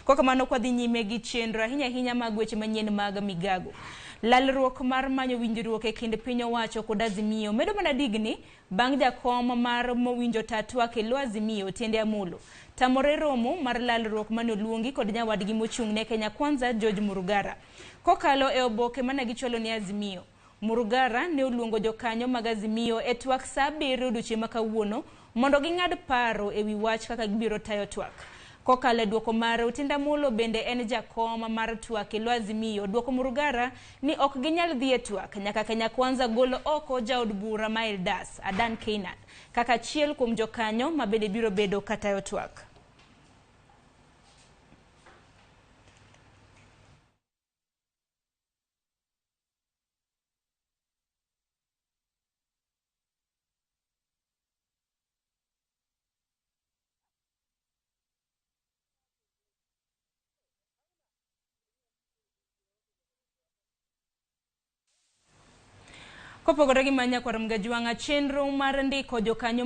Kokamano kwa dhi nyime gi chenro ahinya mag weche manyien mag migago. Lalruok mar manyo winjruok e kind piny owacho kod Azimio medo mana digni bang' jakom mar mowinjo tatwak e lo Azimio Tiende Amollo tamore romo mar lalruok mane oluongi kod nyawadgi mochung' ne Kenya Kwanza George Murugara. Kokalo e oboke mane gichwalo ne Azimio, Murugara ne oluongo jokanyo mag Azimio e twak saa 7 odiechieng' ma kawuono mondo ging'ad paro e wi wach kaka gibiro tayo twak. Kokalo e duoko mare, Tiende Amollo bende en jakom mar twak e lo Azimio duoko Murugara ni ok ginyal dhi e twak nyaka Kenya Kwanza gol oko jaod bura ma Eldas Adan Keynan kaka achiel kuom jokanyo ma bende biro bedo katayo twak. Kopogore gi manya kwa Mgajwanga, chenro mar ndiko jokanyo